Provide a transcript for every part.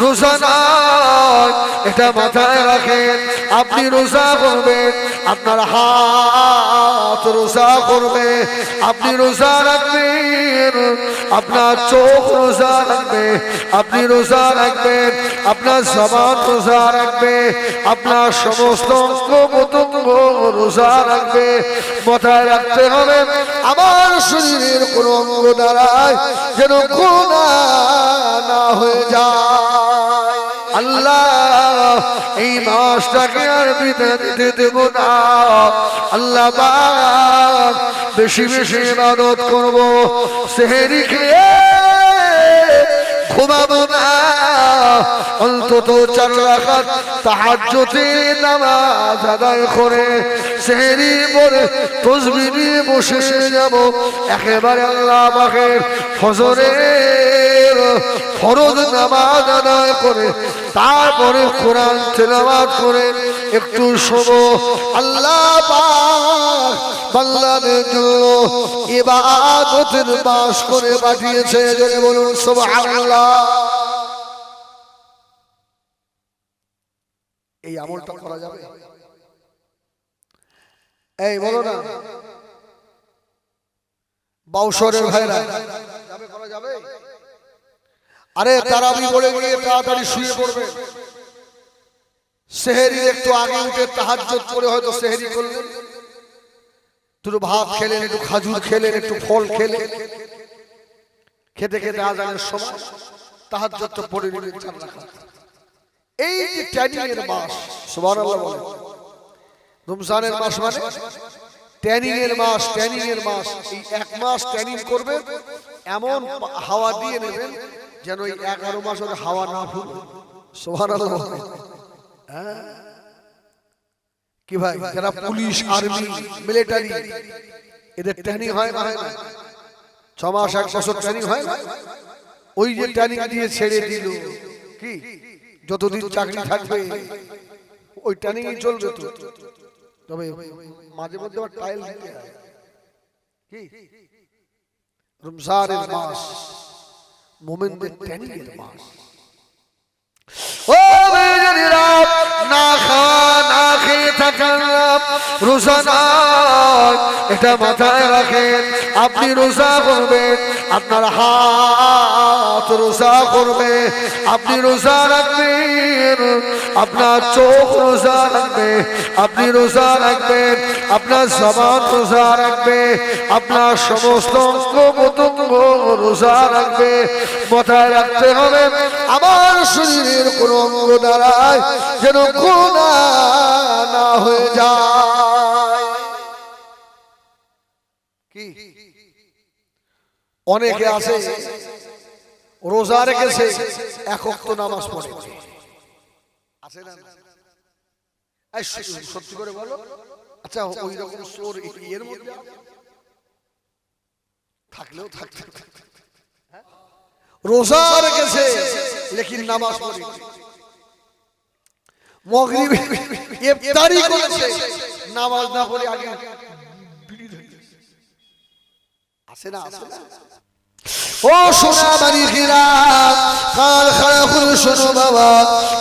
রোজা নয়, এটা মাথায় রাখেন। আপনি রোজা করবেন, আপনার হাত রোজা করবে, আপনি রোজা রাখবেন, আপনার চোখ রোজা রাখবে, আপনি রোজা রাখবেন, আপনার জবান রোজা রাখবে, আপনার সমস্ত অঙ্গ প্রত্যঙ্গ রোজা রাখবে। মাথায় রাখতে হবে আমার শরীরের কোন অঙ্গ দ্বারায় যেন গুনাহ না হয়ে যায়। আল্লাহ এই মাসটাকে আর বিদায় দিতে দেব না। আল্লাহ পাক বেশি বেশি ইবাদত করব, সেহরি খেয়ে ঘুমাবো না, অন্তত 4 রাকাত তাহাজ্জুদের নামাজ আদায় করে সেহরি পরে তাসবিহ নিয়ে বসে যাব একেবারে আল্লাহ পাকের ফজরের ফরজ নামাজ আদায় করে তারপরে কোরআন তেলাওয়াত করে একটু শোবো। আল্লাহ পাক বান্দাদের জন্য ইবাদতের মাস করে পাঠিয়েছে, জোরে বলুন সুবহানাল্লাহ। এই আমলটা করা যাবে? এই বলো না বাউশরের ভাইরা, যাবে করা যাবে? আরে তারাবি বলে গিয়ে তাড়াতাড়ি শুয়ে পড়বেন, সেহরির একটু আগে উঠে তাহাজ্জুদ করে হয়তো সেহরি করলেন, একটু ভাত খেলেন, একটু খাজুর খেলেন, একটু ফল খেলেন, খেতে খেতে আজানের সময় তাহাজ্জুদটা পড়ে নিলেন 4 রাকাত। এই যে ট্যানিং এর মাস, সুবহানাল্লাহ বলেন, রমজানের মাস মানে ট্যানিং এর মাস, ট্যানিং এর মাস। এই 1 মাস ট্যানিং করবেন, এমন হাওয়া দিয়ে নেবেন যেন এই 11 মাস ওর হাওয়া না ফুল। সুবহানাল্লাহ বলেন। হ্যাঁ কি ভাই, যারা পুলিশ, আর্মি, মিলিটারি, এদের ট্রেনিং হয় না? 6 মাস 1 বছর ট্রেনিং হয় না? ওই যে ট্রেনিং দিয়ে ছেড়ে দিল, কি যতদিন চাকরি থাকবে ওই ট্রেনিংই চলবে তো। তবে মাঝে মধ্যে আবার ট্রায়াল দিতে হয়। কি রমজানের মাস মুমিনদের ট্রেনিং এর মাস। ও মেয়েরা, না খাওয়া না খেয়ে থাকার রোজা নয়, এটা মাথায় রাখেন। আপনি রোজা করবেন, আপনার হাত রোজা করবে, আপনি রোজা রাখবেন, আপনার চোখ রোজা রাখবে, আপনি রোজা রাখবেন, আপনার জবান রোজা রাখবে, আপনার সমস্ত অঙ্গ প্রত্যঙ্গ রোজা রাখবে। মাথায় রাখতে হবে আমার শরীরের কোন অঙ্গ দ্বারায় যেন গুনাহ না হয়ে যায়। কি অনেকে আছে রোজা রেখেছে, 1 ওয়াক্ত নামাজ পড়ে, আছে না? সত্যি করে বলো, আচ্ছা ওই রকম চোর এর মধ্যে থাকলেও থাকতে রোজা রেখেছে লেকিন নামাজ পড়ে, মাগরিব ইফতারি করেছে, নামাজ না পড়ে আগে বিড়ি ধরেছে, আছে না? আছে না? ও সোনা মানিকেরা, কাল খাড়া করে শোনো বাবা,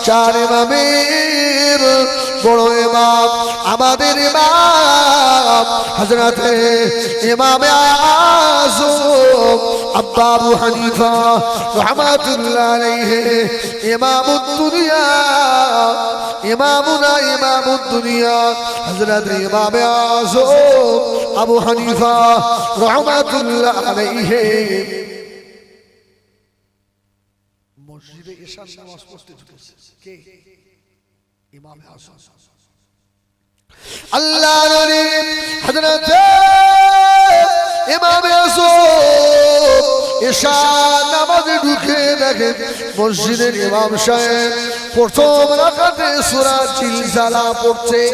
4 ইমামের বড় ইমাম আমাদের ইমাম হযরতে ইমামে আযম আবু হানিফা রাহমাতুল্লাহ আলাইহি, ইমামুদ দুনিয়া, ইমামুনা ইমামুদ দুনিয়া হযরতে ইমামে আযম আবু হানিফা রাহমাতুল্লাহ আলাইহি মসজিদে ইশার নামাজ পড়তে ঢুকেছে। কে? ইমাম আযম আল্লাহর নবী হযরত ইমাম আযম ইশার নামাজে ঢুকে দেখে মসজিদের ইমাম সাহেব প্রথম রাকাতে সূরা জিলজালা পড়ছে।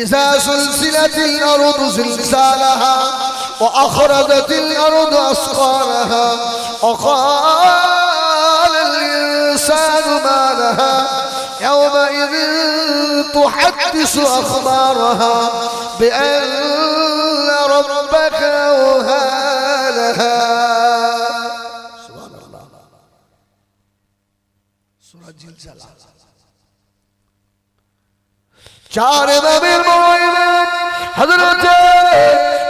ইযা সুলসিলাতিল আরদু জিলজালাহা ওয়া আখরাজাতিল আরদু আসকারাহা ওয়া ক্বালাল ইনসানু মা লাহা ইয়াওমাইযিন তুহাদ্দিসু আখবারাহা বিআন্না রাব্বাকা আওহা লাহা। জ্বালা। চার ইমামের বড় ইমাম হযরত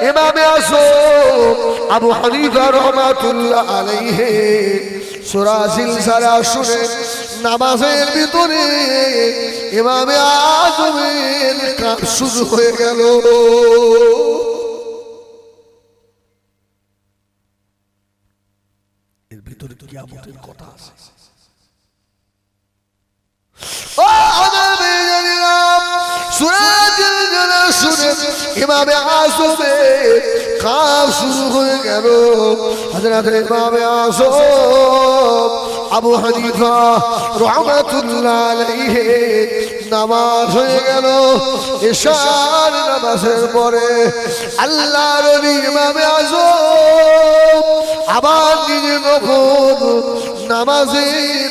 ইমামে আযম আবু হানিফা রাহমাতুল্লাহ আলাইহি সূরা জিলজালা শুনে নামাজের ভিতরে ইমামে আযমের কাজ শুরু হয়ে গেল। এর ভিতরে কিয়ামতের কথা আছে। ও আদমে জানিলাম সূরা জিলজালা শুনে ইমামে আযমের কাজ শুরু হয়ে গেল। হযরত ইমামে আযম আবু হানিফা রাহমাতুল্লাহ আলাইহি নামাজ হয়ে গেল। ইশার নামাজের পরে আল্লাহর নবী ইমামে আযম আবার নিজে কখন নামাজে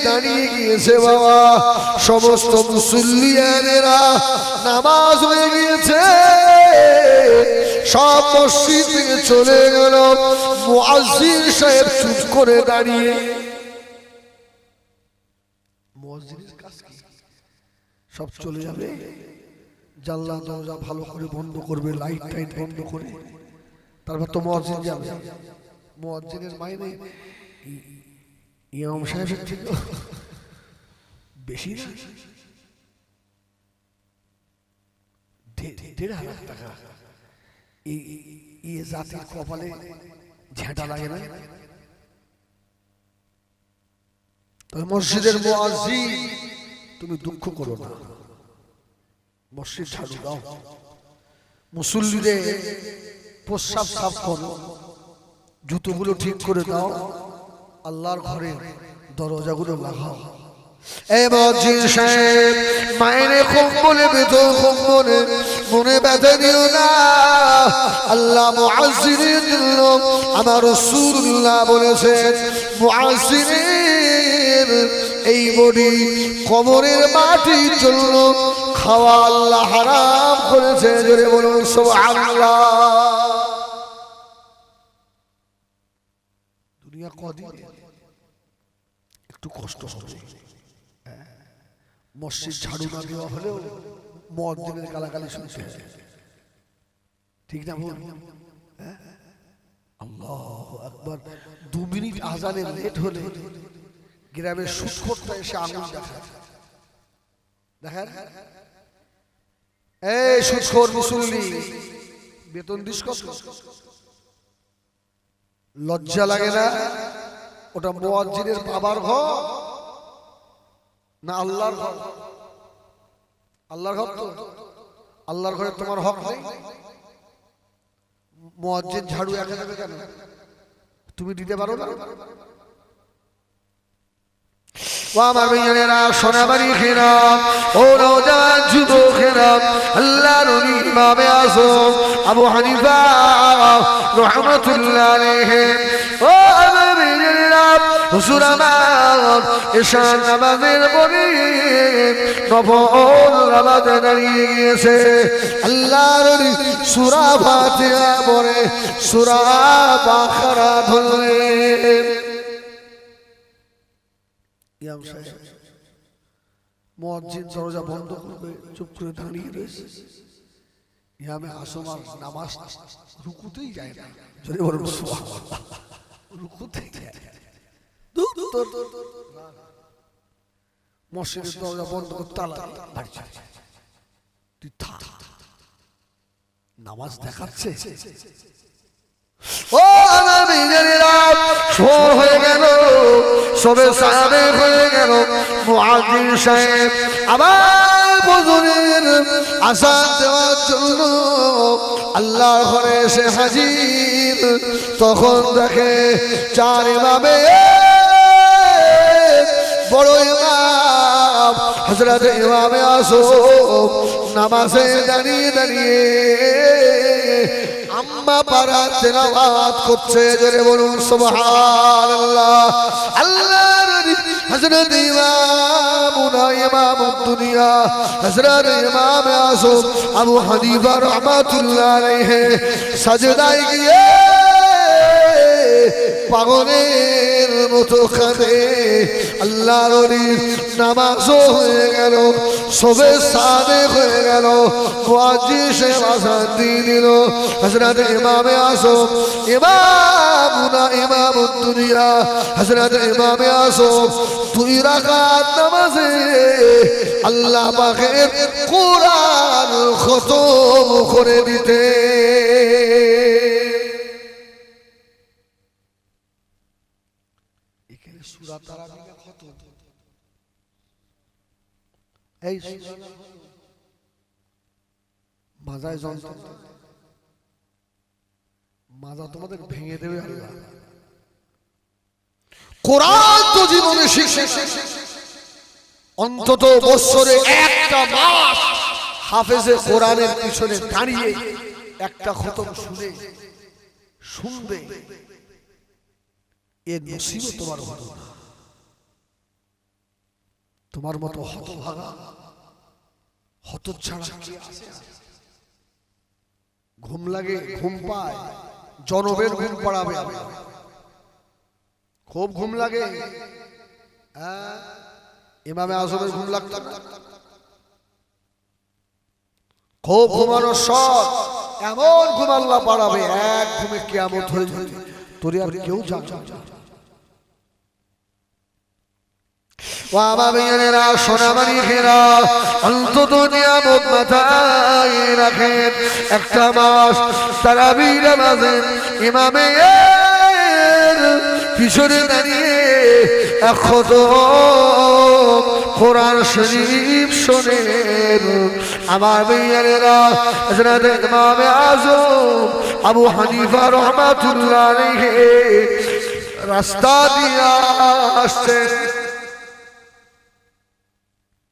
দাঁড়িয়ে গিয়েছে। বাবা সমস্ত মুসল্লিয়ানেরা নামাজ হয়ে গিয়েছে, সব মসজিদ থেকে চলে গেল। মুয়াজ্জিন সাহেব চুপ করে দাঁড়িয়ে। মুয়াজ্জিনের কাজ কি? সব চলে যাবে, জানলা দরজা ভালো করে বন্ধ করবে, লাইট টাইট বন্ধ করে, তারপর তো মুয়াজ্জিন যাবে। মুয়াজ্জিনের মাইনে ইমাম সাহেবের থেকে বেশি না, 1,500 টাকা। এই জাতির কপালে ঝেঁটা লাগে না? তবে মসজিদের মুয়াজ্জিন তুমি দুঃখ করো না, মসজিদ ঝাড়ু দাও, মুসল্লিদের প্রস্রাব সাফ করো, জুতোগুলো ঠিক করে দাও, আল্লাহর ঘরে দরজাগুলো লাগাও। এই মুয়াজ্জিন সাহেব মাইনে কম বলে বেতন কম বলে মনে ব্যথা দিও না। আল্লাহ মুয়াজ্জিনের জন্য আমার রাসূলুল্লাহ বলেছেন, মুয়াজ্জিনের এই বডি কবরের মাটির জন্য খাওয়া আল্লাহ হারাম করেছে। জোরে বলুন সুবহানাল্লাহ। দুনিয়া কদিন, একটু কষ্ট হবে। মসজিদ ঝাড়ু না দেওয়া হলেও মুয়াজ্জিনের গালাগালি শুনতে হয়, ঠিক না বল? আল্লাহু আকবার। 2 মিনিট আজানে লেট হলে গ্রামের সুদখোরটা এসে আঙুল দেখায়, দেখেন এই সুদখোর মুসল্লি বেতন দিস কত? লজ্জা লাগে না? ওটা মুয়াজ্জিনের বাবার ঘর না আল্লাহর ঘর? আল্লাহর ঘর তো। আল্লাহর ঘরে তোমার হক নেই? মুয়াজ্জিন ঝাড়ু একা দেবে কেন? তুমি দিতে পারো না? ও আমার ভাইয়েরা, সোনাবাড়ি খেরাম, ও নওজোয়ান যুবকেরা, আল্লাহর নবী ইমামে আযম আবু হানিফা রাহমাতুল্লাহ আলাইহি, ও আমার ভাইয়েরা, হুজুর আমার ঈশার নামাজের পরে নফল নামাজে দাঁড়িয়ে গিয়েছে। আল্লাহর নবী সূরা ফাতিহা পড়ে সূরা বাকারা ধরলেন। ইমাম সাহেব মুয়াজ্জিন দরজা বন্ধ করবে, চুপ করে দাঁড়িয়ে রয়েছে। ইমামে আযম নামাজ রুকুতেই যায় না। যদি বলেন সুবহানাল্লাহ, রুকুতেই যায় না। মসজিদের দরজা বন্ধ করে তালা বাড়ি চলে যায়। তুই থাক, নামাজ দেখাচ্ছে। ও নবী জানেরা, শোর হয়ে গেল, সবে সাহাবে হয়ে গেল। মুয়াজ্জিন সাহেব আবার ফজরের আযান দেওয়ার জন্য আল্লাহর ঘরে এসে হাজির। তখন দেখে 4 ইমামে বড় ইমাম হযরত ইমামে আযম নামাজে দাঁড়িয়ে দাঁড়িয়ে আম্মা পারা তেলাওয়াত করছে। জোরে বলুন সুবহানাল্লাহ। আল্লাহর নবী হযরত ইমামুদ দুনিয়া হযরত ইমামে আযম আবু হানিফা রাহমাতুল্লাহ আলাইহি সাজদায় গিয়ে পাগলের মতো কাঁদে। আল্লাহর ওলির নামাজও হয়ে গেল, সবে সাদে হয়ে গেল, মুয়াজ্জিন আযান দিয়ে দিল। হযরত ইমামে আযম ইমামুনা ইমামুদ দুনিয়া হযরত ইমামে আযম 2 রাকাত নামাজে আল্লাহ পাকের কোরআন খতম করে দিতে। এখানে সূরা তারাবিহ খতম, এই মাজায় যন্ত্রণা, মাজা তোমাদের ভেঙে দেবে আল্লাহ। কোরআন তো জীবনে শিখে অন্তত বছরে একটা মাস হাফেজে কোরআনের পিছনে দাঁড়িয়ে একটা খতম শুনবে, এর নসিবও তোমার হতো না। তোমার মতো হতভাগা হতচ্ছাড়া কি আছে? ঘুম লাগে, ঘুম পায়, জনবের ঘুম পড়াবে, খুব ঘুম লাগে। ইমামে আযমের ঘুম লাগতো না, খুব ঘুমানো শখ, এমন ঘুম আল্লাহ পাড়াবে এক ঘুমে কিয়ামত হয়ে যাবে, তোর আর কেউ জানে না। অন্তত নিয়ামত মাথায় রাখেন, একটা মাস তারাবিহ নামাজে ইমামের পিছনে দাঁড়িয়ে খতম কোরআন শরীফ শোনেন। আমার ভাইয়েরা, হযরত ইমামে আযম আবু হানিফা রাহমাতুল্লাহ আলাইহি রাস্তা দিয়ে আসছেন,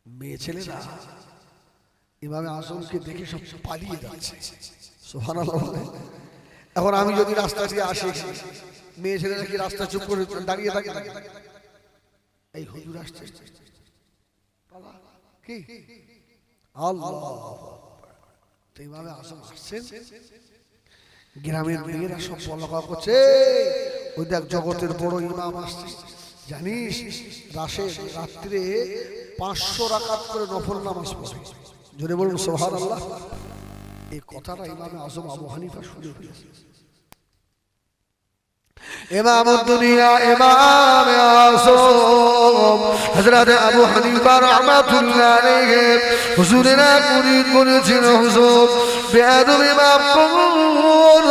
মেয়ে ছেলেরা ইমামে আযমকে দেখে সব পালিয়ে যাচ্ছে। সুবহানাল্লাহ। এখন আমি যদি রাস্তা দিয়ে আসি, মেয়ে ছেলেরা কি রাস্তা চুপ করে দাঁড়িয়ে থাকে? এই হুজুর আসছে কি আল্লাহ, তো ইমামে আযম আসছেন, গ্রামের মেয়েরা সব বলা করছে, ওই দেখ জগতের বড় ইমাম আসছে। জানিস রাত্রে 500 রাকাত করে নফল নামাজ পড়ে। জোরে বলুন সুবহানাল্লাহ। এই কথাটা ইমামে আযম আবু হানিফা শুনে ফেলেছে। ইমামুদ দুনিয়া ইমামে আযম হযরত আবু হানিফা রাহমাতুল্লাহ আলাইহি হুজুরেরা মুরিদ বলেছিল, হুজুর বেয়াদব ইমাম কবুল,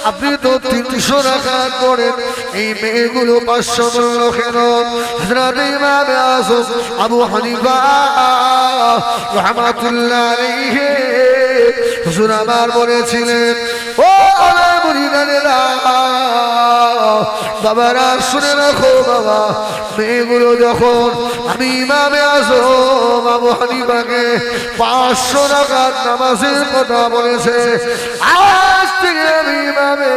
আপনি তো 300 রাকাত পড়েন, এই মেয়েগুলো 500 বলল কেন? হযরত ইমামে আযম আবু হানিফা রাহমাতুল্লাহ আলাইহি হুজুর আমার বলেছিলেন, ও মুরিদানেরা, বাবারা শুনে রাখো, বাবা মেয়েগুলো যখন আমি ইমামে আযম আবু হানিফাকে 500 রাকাত নামাজের কথা বলেছে, আজ থেকে আমি ইমামে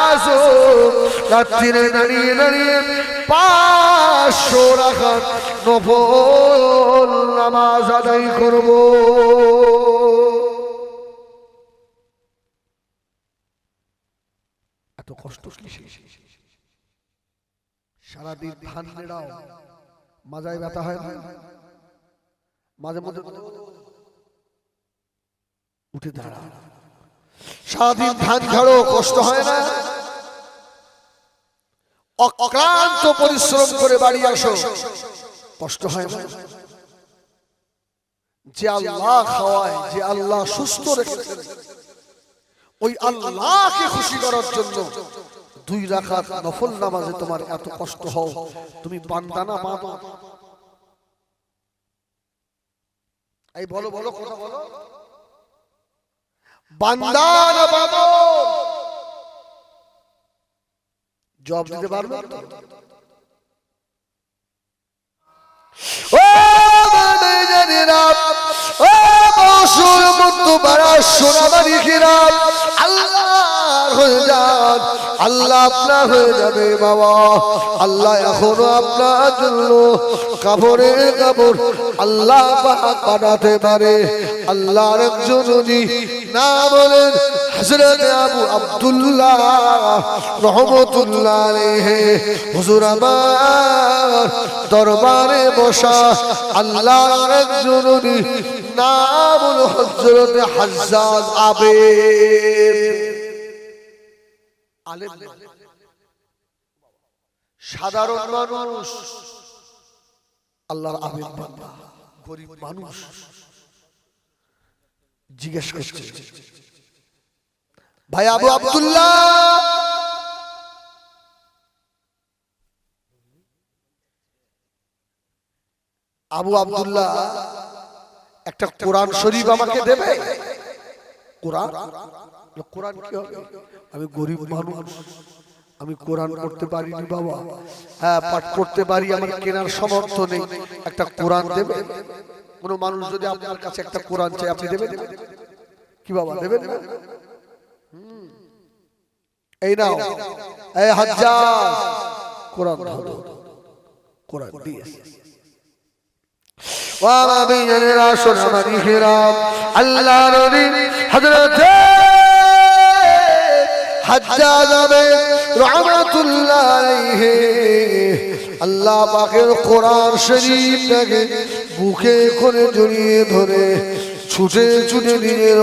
আযম রাত্রিরে দাঁড়িয়ে দাঁড়িয়ে 500 রাকাত নফল নামাজ আদায় করব। এত কষ্ট কিসে? সারাদিন ধান নেড়াও, মাজায় ব্যথা হয় না? মাঝে মধ্যে উঠে দাঁড়া, সারাদিন ধান ঝাড়ো, কষ্ট হয় না? অক্লান্ত পরিশ্রম করে বাড়ি আসো, কষ্ট হয় না? যে আল্লাহ খাওয়ায়, যে আল্লাহ সুস্থ রেখেছেন, ওই আল্লাহকে খুশি করার জন্য 2 রাকাত নফল নামাজে তোমার এত কষ্ট হও, তুমি বান্দা না বাবা? এই বলো বলো, কথা বলো, বান্দা না বাবা? জবাব দিতে পারবে? ও মেয়েরা, ও মশুর মুক্ত বাড়া সোনাবাড়ি খিরাম, আল্লাহর হয়ে যান, আল্লাহ আপনার হয়ে যাবে বাবা। আল্লাহ এখনো আপনার জন্য কাপড়ে কাপড় আল্লাহ পাক বানাতে পারে। আল্লাহর একজন যদি না বলেন হযরত আবু আব্দুল্লাহ রহমাতুল্লাহ আলাইহি হুজুর আমার দরবারে বসা আল্লাহর একজন যদি নাম হলো হযরত হাজ্জাজ আবেদ। আলেম সাধারণ মানুষ, আল্লাহর আবেদ বান্দা, গরিব মানুষ জিজ্ঞেস করছে, ভাই আবু আব্দুল্লাহ আবু আব্দুল্লাহ একটা কোরআন শরীফ আমাকে দেবে? কোরআন কোরআন কি হবে? আমি গরিব মানুষ, আমি কোরআন পড়তে পারিনি বাবা। হ্যাঁ পাঠ করতে পারি, আমার কেনার সামর্থ্য নেই, একটা কোরআন দেবে? কোন মানুষ যদি আপনার কাছে একটা কোরআন চাই আপনি দেবেন কি বাবা? দেবেন? এই নাও, এই হাজ্জাজ কোরআন ধরো, কোরআন দিয়ে আল্লাহর নবী হযরত হাজ্জাজ আবেদ রাহমাতুল্লাহ আলাইহি আল্লাহ পাকের কোরআন শরীফটাকে বুকে করে জড়িয়ে ধরে ছুটে ছুটে নিজের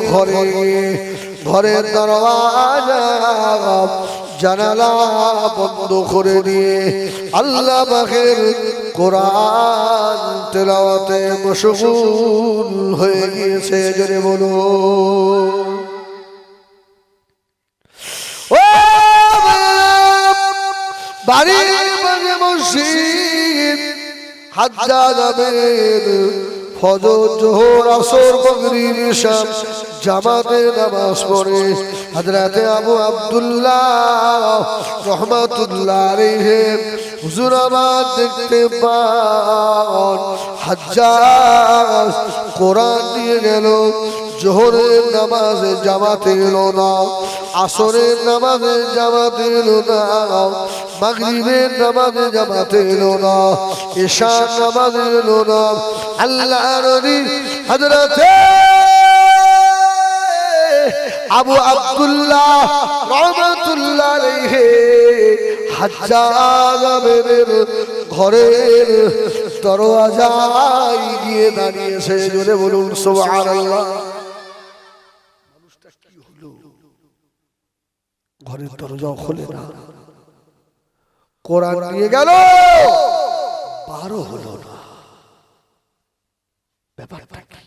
ঘরের দরওয়াজা জানালা বন্ধ করে দিয়ে আল্লাহ পাকের কোরআন তেলাওয়াতে মশগুল হয়ে গিয়েছে। জোরে বলো ও বাড়ির পাশে মসজিদ, হাজ্জাজ আবেদ ফজর জোহর আসর মাগরিব ইশা জামাতে নামাজ পড়ে হযরত আবু আব্দুল্লাহ রাহমাতুল্লাহ আলাইহি হুজুর আমার দেখতে পান হাজ্জাজ কোরআন নিয়ে গেল। জোহরের নামাজে জামাতে এলো না, আসরের নামাজে জামাতে এলো না, মাগরিবের নামাজে জামাতে এলো না, ইশার নামাজে এলো না। আল্লাহর নবী হযরত আবু আব্দুল্লাহ রাহমাতুল্লাহ আলাইহি হাজ্জাজ আবেদের ঘরের দরওয়াজায় গিয়ে দাঁড়িয়েছে। জোরে বলুন সুবহানাল্লাহ। মানুষটা কি হলো? ঘরের দরজা খোলে না, কোরআন নিয়ে গেল, পারও হলো না। ব্যাপারটা কি?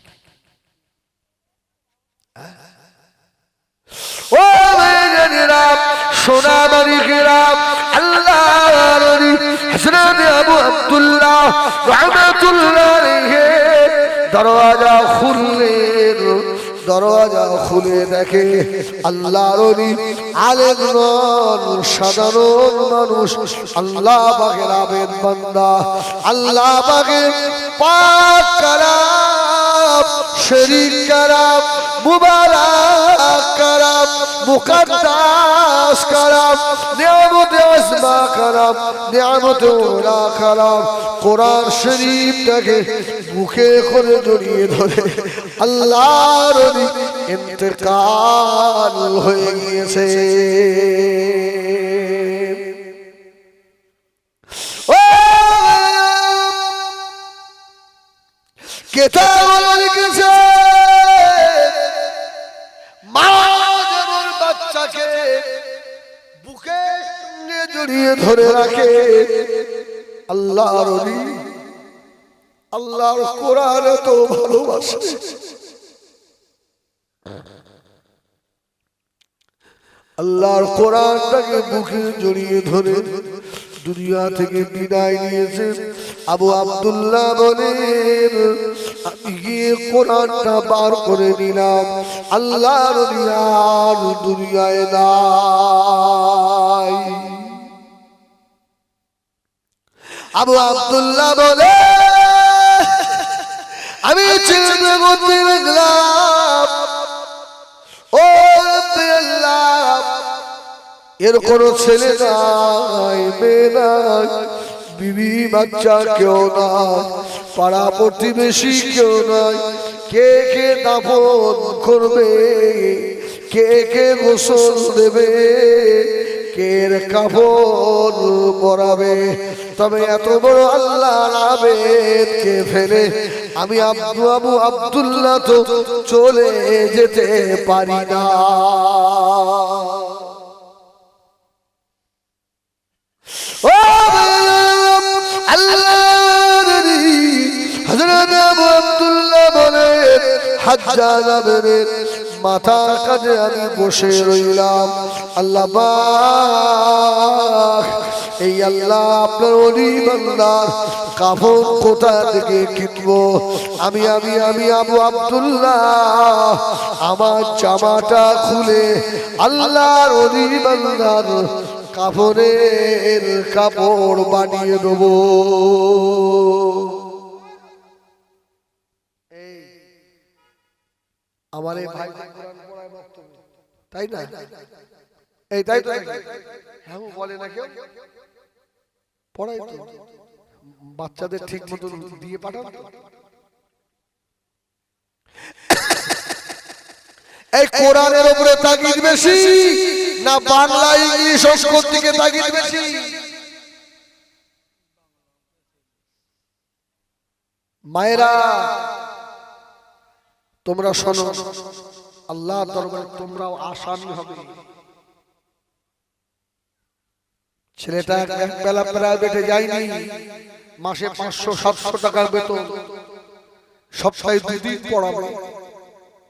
ও মেয়েরা সোনা মানিকেরা, আল্লাহর নবী হযরত আবু আব্দুল্লাহ রাহমাতুল্লাহ আলাইহি দরওয়াজা খুলে দেখে আল্লাহর নবী আলেম নন, সাধারণ মানুষ, আল্লাহ পাকের আবেদ বান্দা। আল্লাহ পাকের পাক কালাম, শরীফ কালাম, মুবারক কালাম, মুকদ্দাস কালাম, নিয়ামতে আজমা কালাম, নিয়ামতে ওলা কালাম, কোরআন শরীফটাকে বুকে করে জড়িয়ে ধরে আল্লাহর নবী ইন্তেকাল হয়ে গিয়েছে। ও কিতাব লিখেছে মা যেমন বাচ্চাকে বুকে সঙ্গে জড়িয়ে ধরে রাখে, আল্লাহর নবী আল্লাহর কোরআন এত ভালোবাসে। আল্লাহর কোরআনটাকে বুকে জড়িয়ে ধরে দুনিয়া থেকে বিদায় নিয়েছে। আবু আব্দুল্লাহ বলেন আমি গিয়ে কোরআনটা বার করে নিলাম, আল্লাহর নবী আর দুনিয়ায় নাই। আবু আব্দুল্লাহ বলে আমি চিন্তা করতে লাগলাম, ও আল্লাহ এর কোনো ছেলে নাই, মেয়ে নাই, বিবি বাচ্চা কেউ নাই, পাড়া প্রতিবেশী কেউ নাই। কে কে দাফন করবে, কে কে গোসল দেবে, কে কাফন পরাবে। তবে এত বড় আল্লাহর আবেদকে ফেলে আমি আবু আব্দুল্লাহ তো চলে যেতে পারি না। ও আল্লাহর হযরত আবু আব্দুল্লাহ বলে হাজ্জাজ আবেদের মাথার কাছে আমি বসে রইলাম। আল্লাহ পাক, এই আল্লাহ আপনার ওলি বান্দার কাফন কোথা থেকে কিনবো? আমি আবু আব্দুল্লাহ আমার জামাটা খুলে আল্লাহর ওলি বান্দার কাফনের কাপড় বানিয়ে দেবো। আমার এই ভাই তাই না, এই তাই তো হ্যাঁ বলে না কেউ পড়াই তো, বাচ্চাদের ঠিক মতো দিয়ে পাঠান। এই কোরআনের উপরে তাগিদ বেশি না বাংলা ইংলিশ সংস্কৃত থেকে তাগিদ বেশি? মায়েরা তোমরা শোনো, আল্লাহর দরবারে তোমরাও আসামি হবে। ছেলেটা এক বেলা প্রাইভেটে যায়নি, মাসে 500-700 টাকার বেতন, সপ্তাহে 2 দিন পড়াবে।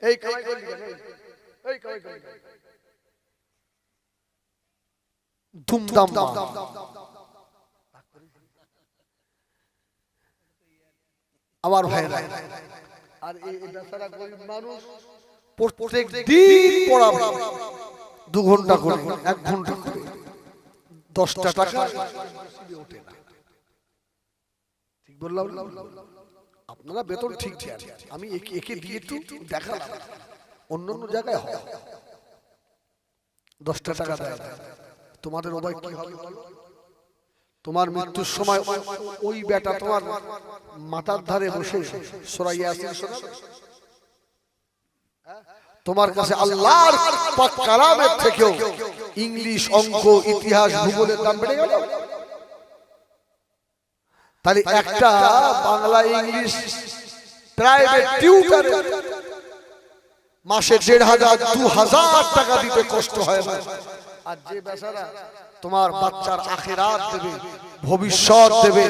এই ধুমধাম আমার ভাইরা, আর এই বেচারা গরিব মানুষ প্রত্যেক দিন পড়াবে 2 ঘন্টা করে, 1 ঘন্টা করে, 10টা টাকা ওঠে না। ঠিক বললাম? আপনারা বেতন ঠিক দেন, আমি একে দিয়ে একটু দেখালাম, অন্য জায়গায় হয় 10টা টাকা দেয়। তোমাদের ওবাই কি হবে? তোমার মৃত্যুর সময় ওই বেটা তোমার মাথার ধারে বসে সূরা ইয়াসিন শোনাবে। তোমার কাছে আল্লাহর পাক কালামের থেকেও ইংলিশ, অঙ্ক, ইতিহাস, ভূগোলের দাম বেড়ে গেল। তাহলে একটা বাংলা ইংলিশ প্রাইভেট টিউটর মাসে 1500-2000 টাকা দিতে কষ্ট হয় না। আর যে বেচারা তোমার বাচ্চার আখিরাত দেবে, ভবিষ্যৎ দেবে,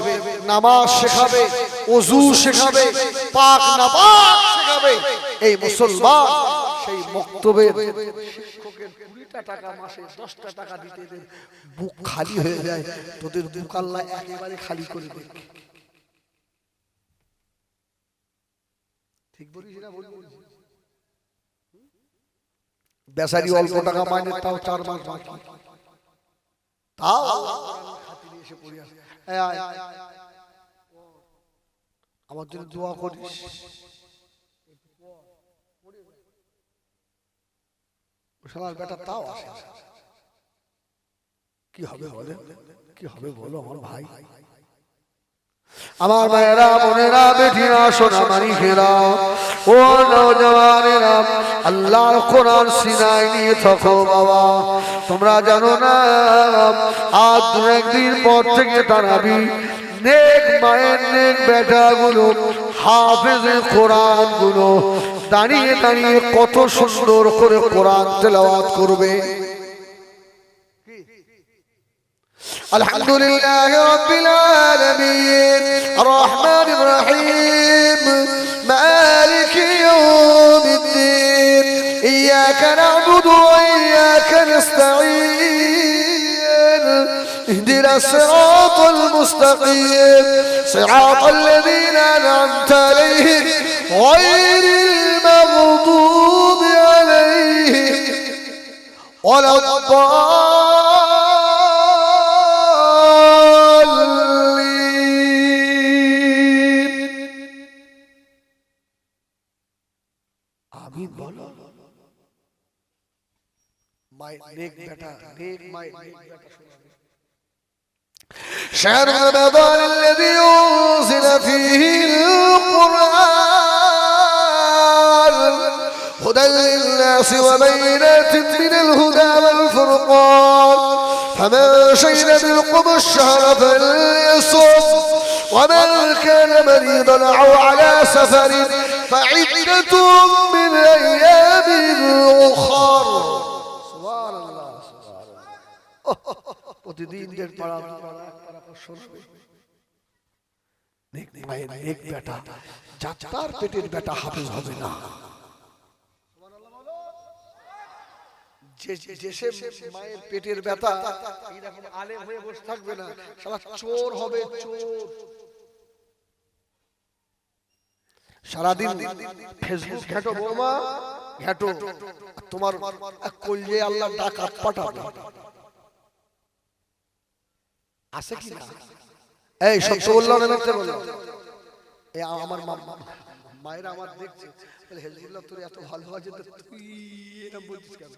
নামাজ শেখাবে, ওযু শেখাবে, পাক নামাজ শেখাবে, এই মুসলমান সেই মক্তবের শিক্ষকের 20টা টাকা মাসে 10টা টাকা দিতে দেন, বুক খালি হয়ে যায়। তোদের বুক আল্লাহ একেবারে খালি করে দেবে। ঠিক বলিস না? বেচারি অল্প টাকা মাইনে, তাও 4 মাস বাকি, তাও খাতিরে এসে পড়ে আসে, আমার জন্য দোয়া করিস। শালার বেটা তাও আসে। কি হবে বলে, কি হবে বলো আমার ভাই? আমার ভাইয়েরা, বোনেরা, বেটিরা, সোনা মানিকেরা, ও নওজওয়ানেরা, আল্লাহর কোরআন সিনায় নিয়ে থাকো বাবা। তোমরা জানো না, আজ 2-1 দিন পর থেকে তারাবি নেক মায়ের নেক বেটাগুলো, হাফেজে কোরআন গুলো দাঁড়িয়ে দাঁড়িয়ে কত সুন্দর করে কোরআন তেলাওয়াত করবে। الحمد لله رب العالمين الرحمن الرحيم مالك يوم الدين إياك نعبد وإياك نستعين اهدنا الصراط المستقيم صراط الذين أنعمت عليهم غير المغضوب عليهم ولا মায়ের নেক বেটা, নেক মায়ের নেক বেটা শোনাবে। شهر رمضان الذي أنزل فيه القرآن هدى للناس وبينات من الهدى والفرقان فمن شهد منكم الشهر فليصم ومن كان مريضا أو على سفر فعدة من أيام أخر. سبحان الله سبحان الله. প্রতিদিন দের পাড়া শোনাবে নেক মায়ের নেক বেটা, যার পেটের বেটা হাফেজ হবে না, যে মায়ের পেটের বেটা এরকম আলেম হয়ে বসে থাকবে না, শালা চোর হবে চোর। সারাদিন ফেসবুক ঘেঁটো বৌমা ঘেঁটো, তোমার কলজে আল্লাহ ডাকাত পাঠাবে আছে কি না? এই সত্য বললাম না মিথ্যে বললাম? এই আমার মায়েরা আমার দেখছে, বলে হেজবুল্লাহ তোর এত ভালোবাসে তো তুই এরকম বলছিস কেন?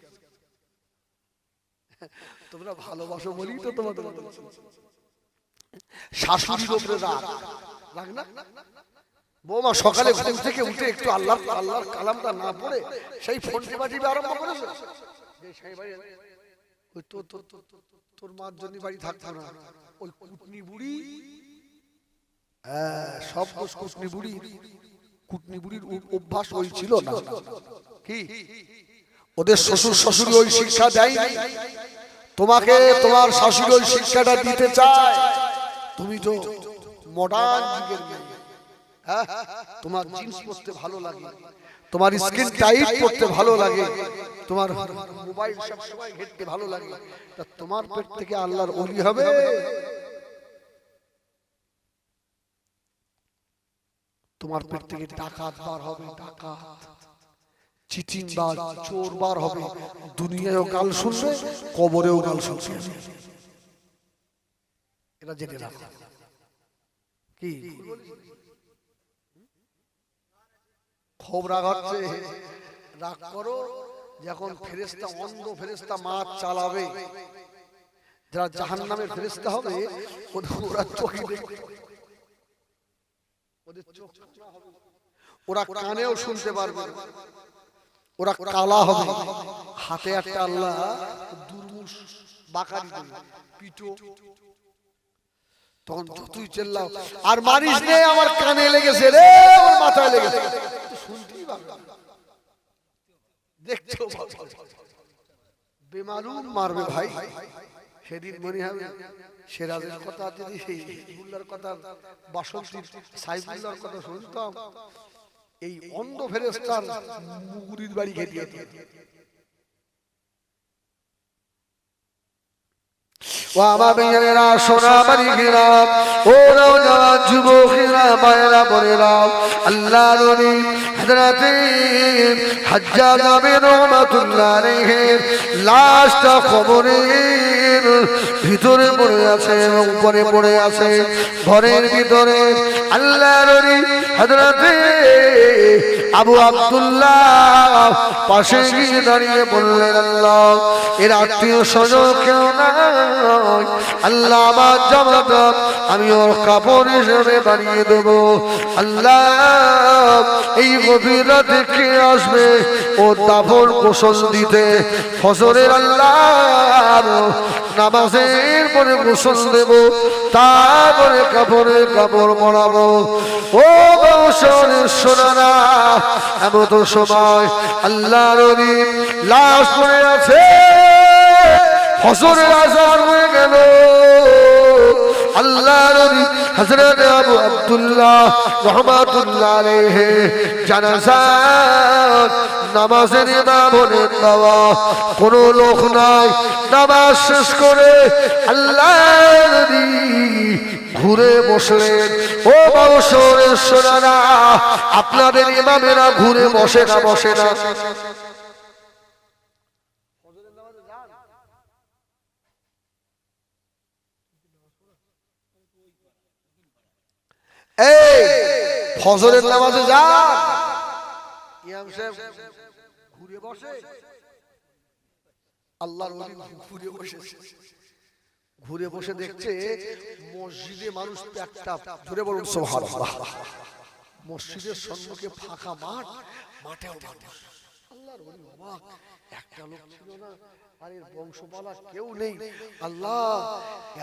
তোমরা ভালোবাসো বলি তো তোমাদের শাশুড়ির উপরে রাগ রাগ না। বৌমা সকালে ঘুম থেকে উঠে একটু আল্লাহর কালামটা না পড়ে সেই ফোন টিপা আরম্ভ করেছে, তোর মার জন্য বাড়ি থাকতো না, ওই কুটনি বুড়ি সব কুটনি বুড়ির অভ্যাস ওই ছিল না কি? ওদের শ্বশুর শাশুড়ি ওই শিক্ষা দেয়, তোমাকে তোমার শাশুড়ি ওই শিক্ষাটা দিতে চায়। তুমি তো মডার্ন যুগের মেয়ে, হ্যাঁ তোমার জিন্স পরতে ভালো লাগে, তোমার স্কিন টাইট পরতে ভালো লাগে, তোমার মোবাইল সব সময় ঘেঁটতে ভালো লাগে, তা তোমার পেট থেকে আল্লাহর ওলি হবে? তোমার পেট থেকে ডাকাত বার হবে, ডাকাত চিটিংবাজ চোর বার হবে, দুনিয়ায়ও গাল শুনবে কবরেও গাল শুনবে। এটা জেনে রাখো। কি খুব রাগ হচ্ছে? রাগ করো যখন ফেরেশতা অন্ধ ফেরেশতা মাছ চালাবে, যারা জাহান্নামের ফেরেশতা হবে ওরা চোখে দেখবে, ওদের চোখ না হবে, ওরা কানেও শুনতে পারবে, ওরা কালা হবে, হাতে একটা আল্লাহ দুর্মুষ বাকারি দেবে পিটো, তখন যতই চেল্লাও আর মারিস নে আমার কানে লেগেছে রে, আমার মাথায় লেগেছে, শুনতেই পাবে, দেখছো বেমালুম মারবে ভাই। সেদিন মনে হবে সিরাজের কথা, যদি বুল্লার কথা, বাসন্তীর সাইফুল্লাহর কথা শুনতাম, এই অন্ধ ফেরেশতার মুগুরির বাড়ি খেতে যেত। ও আমার মেয়েরা, সোনা বাড়িরা, ও নওজওয়ান যুবকেরা, মায়েরা বোনেরা, আল্লাহর ওলি হযরতে হাজ্জাজ বিন রহমাতুল্লাহ আলাইহির লাশটা কবরের ভিতরে পড়ে আছে এবং উপরে পড়ে আছে ঘরের ভিতরে। আল্লাহর ওলি হযরতে আবু আব্দুল্লাহ পাশে গিয়ে দাঁড়িয়ে বললেন, আল্লাহ এর আত্মীয় স্বজন কেউ নাই, আল্লাহ আমার জামাটা আমি ওর কাপড় হিসেবে বানিয়ে দেব, আল্লাহ এই গভীর রাতে কে আসবে ও দাফন গোসল দিতে, ফজরের আল্লাহ নামাজের পরে গোসল দেব, তারপরে কাপড় মরাবো। ও বংশের সোনারা, এমন সময় আল্লাহর ওলি লাশ পড়ে আছে, ফজরের আযান হয়ে গেল। আল্লাহর ওলি হযরত আবু আব্দুল্লাহ রহমাতুল্লাহ আলাইহি জানাজা নামাজের ইমাম হলেন। বাবা কোনো লোক নাই, নামাজ শেষ করে আল্লাহর ওলি ঘুরে বসলেন। ও বংশের সোনারা, আপনাদের ইমামেরা ঘুরে বসে না? বসে না? এই ফজরের নামাজে যান, ইমাম সাহেব ঘুরে বসে? আল্লাহর ওলি ঘুরে বসেছে, ঘুরে বসে দেখছে মসজিদে মানুষ একটা, জোরে বলুন সুবহানাল্লাহ, মসজিদের সম্মুখে ফাঁকা মাঠ, মাঠেও মানুষ। আল্লাহর ওলি অবাক, একটা লোক ছিল না, আর এর বংশমালা কেউ নেই। আল্লাহ,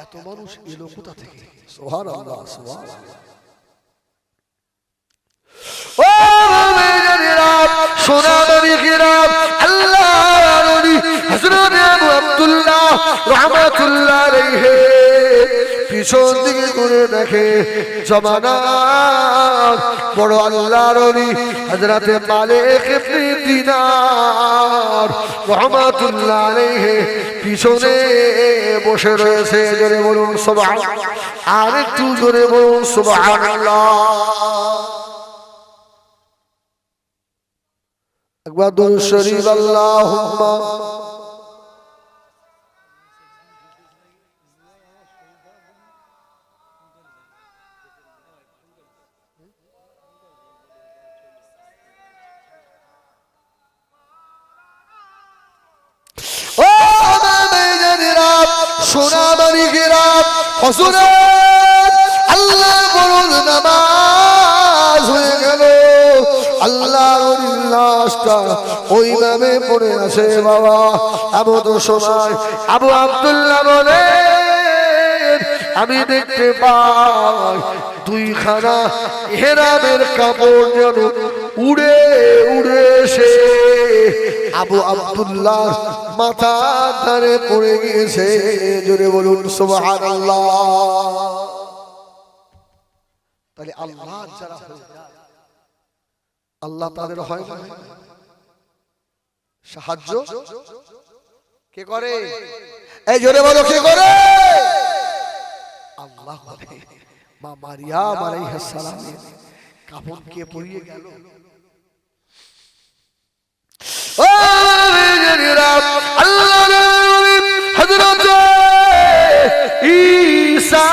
এত মানুষ এলো কোথা থেকে? সুবহানাল্লাহ সুবহানাল্লাহ। ও মুমিনেরা, সোনা নবীরা, আল্লাহর ওলি হযরত আবু আব্দুল্লাহ রাহমাতুল্লাহ আলাইহি পিছন দিকে ঘুরে দেখে জমানার বড় আল্লাহর ওলি হযরত মালিক ইবনে দিনার রাহমাতুল্লাহ আলাইহি পিছনে বসে রয়েছে। জোরে বলুন সুবহানাল্লাহ, আর একটু জোরে বলুন সুবহানাল্লাহ। একবার দুরূদ শরীফ আল্লাহুম্মা আল্লাহ বলুন নামাজ হয়ে গেল, আল্লাহর লাশটা ওই নামে পড়ে আছে। বাবা এমন সময় আবু আব্দুল্লাহ বলে, আমি দেখতে পাই দুইখানা ইহরামের কাপড় যেন উড়ে উড়ে এসে আবু আব্দুল্লাহ মাথা ধারে পড়ে গিয়েছে। জোরে বলুন সুবহানাল্লাহ। তাহলে আল্লাহ যারা আল্লাহ তাদের হয় না সাহায্য কে করে? এই জোরে বলো কে করে? আল্লাহ করে। মা মারিয়াম আলাইহিস সালাম কাফন কে পরিয়ে গেল? ও মেয়েরা, আল্লাহর নবী হযরত ঈসা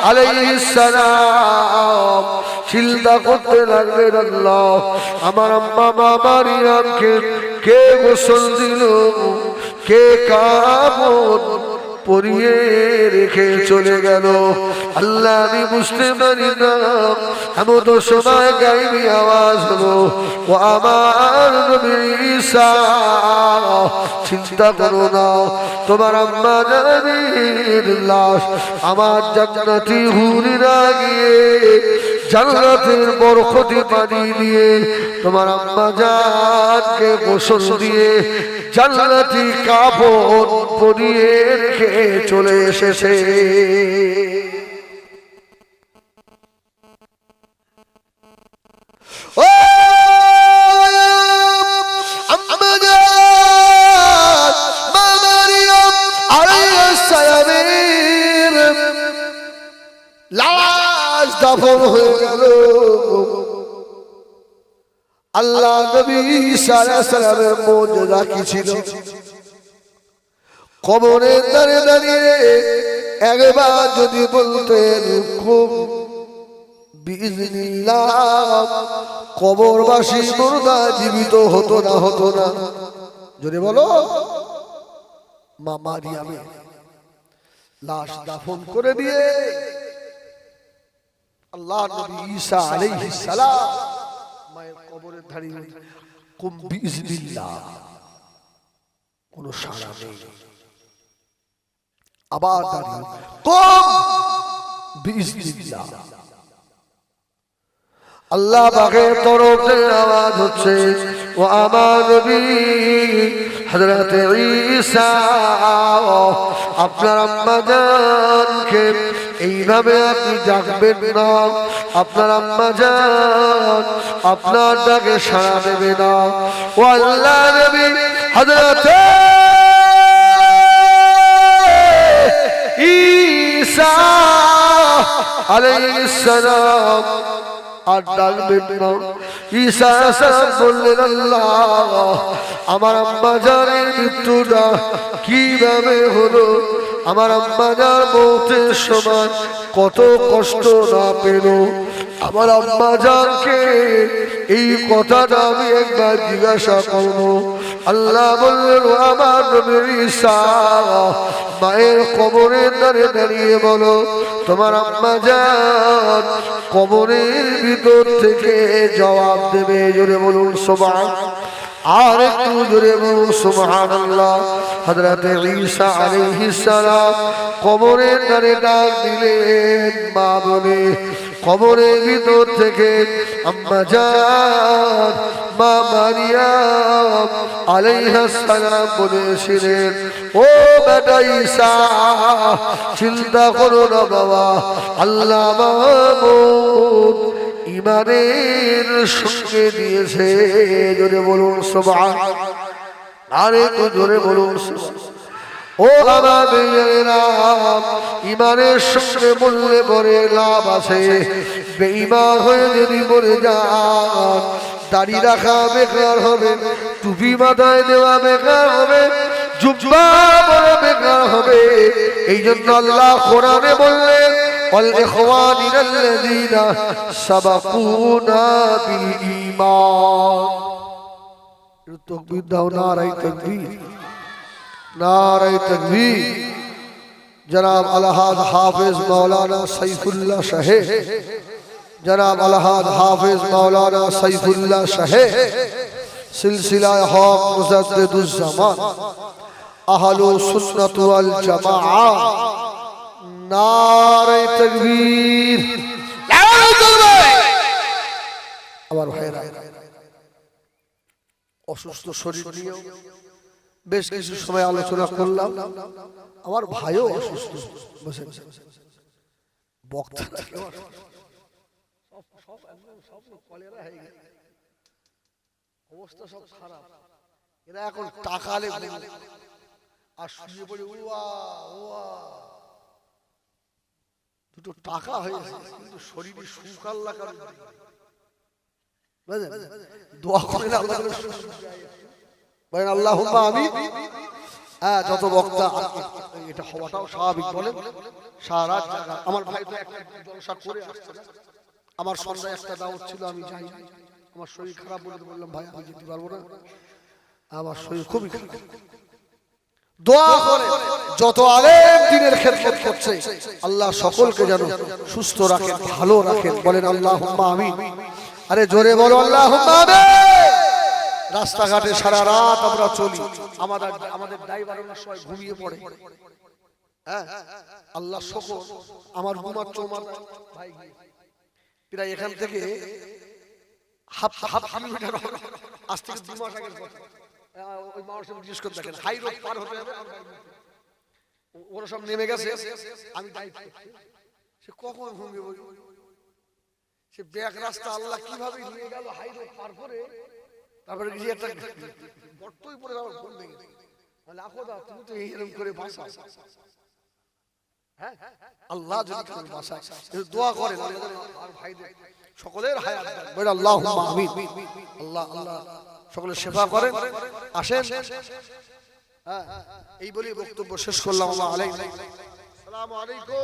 আলাইহিস সালাম চিন্তা করতে লাগলেন, আল্লাহ আমার আম্মা মারিয়ামকে কে গোসল দিল, কে কাফন পরিয়ে রেখে চলে গেল? আল্লাহ আমি বুঝতে পারি না। এমন তো সময় গাইবি আওয়াজ হলো, ও আমার নবী ঈসা চিন্তা করো না, তোমার আম্মা জানের লাশ আমার জান্নাতি হুরিরা গিয়ে জান্নাতের বরকতি পানি দিয়ে তোমার আম্মা জানকে গোসল দিয়ে জান্নাতি কাপড় পরিয়ে রেখে চলে এসেছে। ও আম্মা জান মা মারিয়াম আলাইহিস সালামের লাশ দাফন হয়ে গেল। আল্লাহ নবী ঈসা আলাইহিস সালামের মুজিজা কি ছিল? কবরের ধারে দাঁড়িয়ে একবার যদি বলতেন খুব বিইজনিল্লাহ, কবরবাসী মুর্দা জীবিত হতো না, হতো না। যদি বলো মা মারিয়ামের লাশ দাফন করে দিয়ে আল্লাহ নবী ঈসা আলাইহিস সালাম মায়ের কবরের ধারে কুম বিইজনিল্লাহ, কোন সাড়া নেই। আবার দাঁড়িয়ে কুম বিইজনিল্লাহ, আল্লাহ পাকের তরফ থেকে আওয়াজ হচ্ছে, ও আমার নবী হযরত ঈসা আপনার আম্মা জানকে এইভাবে আপনি ডাকবেন না, আপনার আম্মা জান আপনার ডাকে সাড়া দেবে না। ও আল্লাহ নবী হযরত ঈসা আলাইহিস সালাম আর ডাকবেন না। ঈসা আলাইহিস সালাম বললেন, আল্লাহ আমার আম্মা জানের মৃত্যুটা কিভাবে হলো? আমার আম্মা জান মৌতের সময় কত কষ্ট না পেল, আমার আম্মা জানকে এই কথাটা আমি একবার জিজ্ঞাসা করব। আল্লাহ বললেন আমার নবীর ঈসা মায়ের কবরের ধারে দাঁড়িয়ে বলো তোমার আম্মা জান কবরের ভিতর থেকে জবাব দেবে। জোরে বলুন সুবহান। আর একটু জোরে বলুন সুবহানাল্লাহ। হযরত ঈসা আলাইহিস সালাম কবরের ধারে ডাক দিলেন মা বলে কবরের ভিতর থেকে আম্মা জান মা মারিয়াম আলাইহিস সালাম বলেছিলেন ও বেটা ঈসা চিন্তা করো না বাবা, আল্লাহ মাবুদ ইমানের সঙ্গে দিয়েছে। জোরে বলুন সুবহান। আরে তো জোরে বলুন সুবহান। ও বাবা ইমানের সঙ্গে বললে পরে লাভ আছে, বেঈমান হয়ে যদি বলে যান দাড়ি রাখা বেকার হবে, টুপি মাথায় দেওয়া বেকার হবে, জুব্বা পরা বেকার হবে। এই জন্য আল্লাহ কোরআনে বললেন ওয়াল ইখওয়ানিনাল্লাযীনা সাবাকুনা বিল ঈমান। তাকবীর দাও, নারায়ে তাকবীর, নারায়ে তাকবীর। জনাব আলহাজ হাফেজ মাওলানা সাইফুল্লাহ সাহেব, জনাব আলহাজ হাফেজ মাওলানা সাইফুল্লাহ সাহেব সিলসিলায়ে হক মুজাদ্দিদুজ জামান আহলুস সুন্নাত ওয়াল জামাআহ। নারায়ে তাকবীর। আমার ভাইরা অসুস্থ শরীর নিয়ে বেশ কিছু সময় আলোচনা করলাম। আমার ভাইও অসুস্থ, বসে বক্তা অবস্থা সব খারাপ। এরা এখন টাকা লেগে আর শুয়ে পড়ে দুটো টাকা হয়েছে কিন্তু শরীরে সুখ আল্লাহ কারণ দোয়া করেন আল্লাহ বলেন আল্লাহুম্মা আমিন। হ্যাঁ যত বক্তা এটা হওয়াটাও স্বাভাবিক বলেন। সারা রাত জাগা। আমার ভাই তো একটা জলসা করে আসছে না, আমার সন্ধ্যায় একটা দাওয়াত ছিল আমি যাই, আমার শরীর খারাপ বলে বললাম ভাই আমি যেতে পারবো না, আমার শরীর খুবই খারাপ। দোয়া করে যত আলেম দ্বীনের খেদমত করছে আল্লাহ সকলকে যেন সুস্থ রাখেন, ভালো রাখেন, বলেন আল্লাহুম্মা আমিন। আরে জোরে বলো আল্লাহুম্মা আমিন। রাস্তাঘাটে সারা রাত আমরা চলি, আমাদের ড্রাইভার অনেক সময় ঘুমিয়ে পড়ে। হ্যাঁ আল্লাহ শুকর আমার ঘুমাচ্ছ ভাই প্রায় এখান থেকে হাফ কিলোমিটার আজ থেকে 2 মাস আগের কথা। ওই মানুষের জিজ্ঞেস করে দেখেন হাই রোড পার হতে হবে, ওরা সব নেমে গেছে, আমি সে কখন ঘুমিয়ে বলি, সে ব্যাক রাস্তা আল্লাহ কিভাবে নিয়ে গেল হাই রোড পার করে, তারপরে কিছু একটা গর্তই পড়ে আবার ফোন ভেঙে লাখো দা তুমি তো এইরকম করে বাসা। হ্যাঁ আল্লাহ যদি কারণ বাসায় দোয়া করেন আর ভাইদের সকলের হায়াত দেন, বলে আল্লাহুম্মা আমিন। আল্লাহ আল্লাহ সকলের সেবা করেন। আসেন হ্যাঁ এই বলি বক্তব্য শেষ করলাম। আসসালামু আলাইকুম।